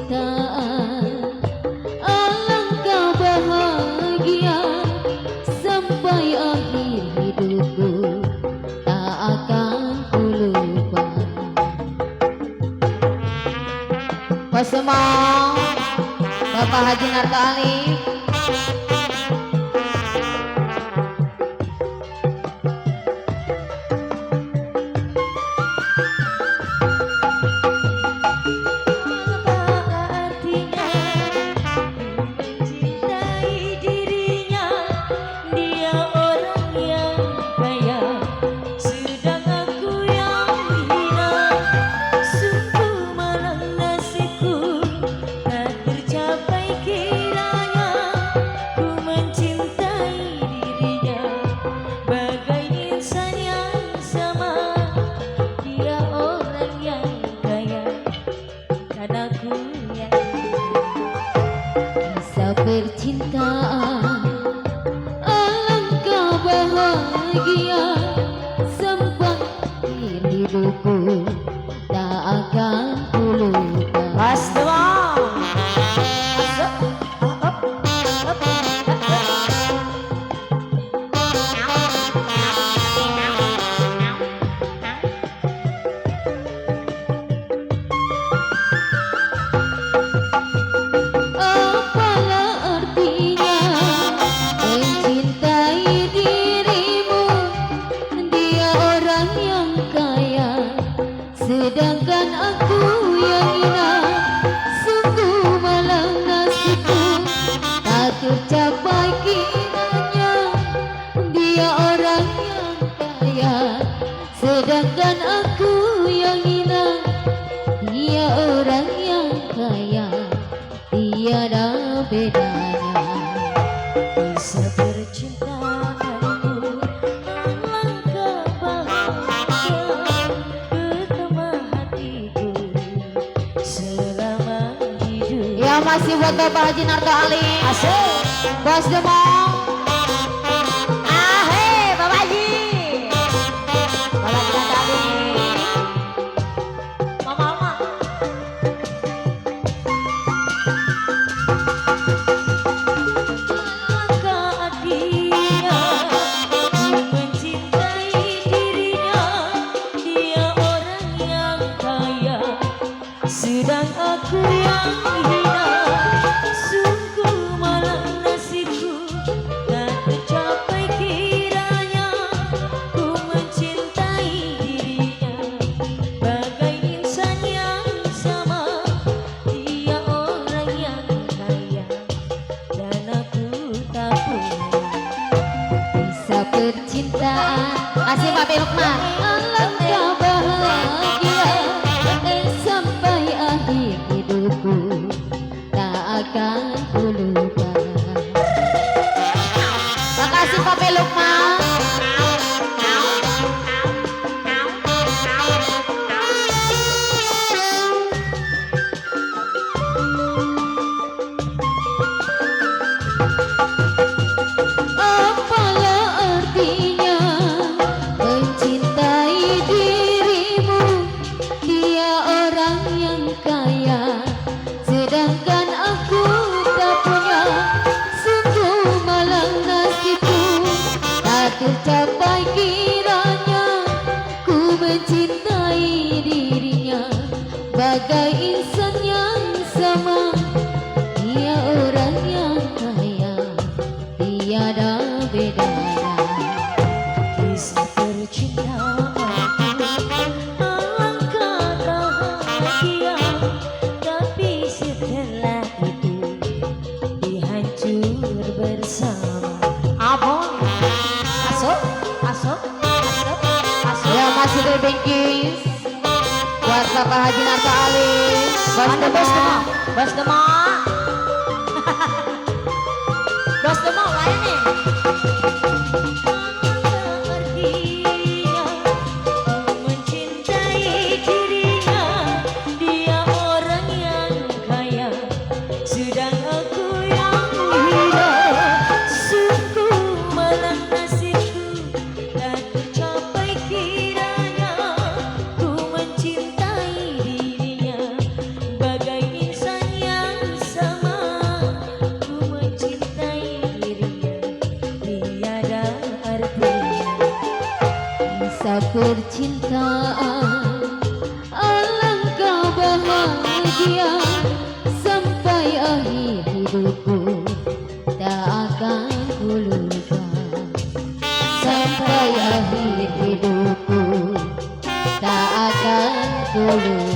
percintaan, alangkah bahagia sampai akhir hidupku, tak akan ku lupa. Semua Bapak Haji Narto Ali, percintaan, alangkah bahagia sampai akhir hidupku, tak akan ku lupa. Sedangkan aku yang hina, sungguh malang nasibku, tak tercapai kiranya dia orang yang kaya. Sedangkan aku yang hina, dia orang yang kaya, tiada bedanya. Bisa percintaanmu alangkah bahagia, masih buat Bapak Haji Narto Ali. Asik. Bos Demong. Ahe, Bapak Haji. Bapak Haji Narto Ali. Mama. Alangkah dia mencintai dirinya, dia orang yang kaya, sedang aku yang hina. Sungguh malang nasibku, tak tercapai kiranya ku mencintai dirinya, bagai insan yang sama. Dia orang yang kaya dan aku tak punya. Bisa percintaan, kasih Pak Lukman, alangkah bahagia sampai akhir hidupku, akan ku lupa. Makasih Pak Lukman. Apalah artinya mencintai dirimu, dia orang yang kaya, sedangkan aku tak punya. Sungguh malang nasibku, tak tercapai kiranya ku mencintai dirinya, bagai insan yang sama. Dia orang yang kaya, tiada bedanya. Kisah percintaan alangkah bahagia, tapi setelah itu dihancur bersama. Abang, asok. Ya masih dari Bengkis, buat Bapak Haji Narto Ali. Bos Demak. Bos Demak mana nih? Bagai insan percintaan, alangkah bahagia sampai akhir hidupku, tak akan ku lupa. Sampai akhir hidupku, tak akan ku lupa.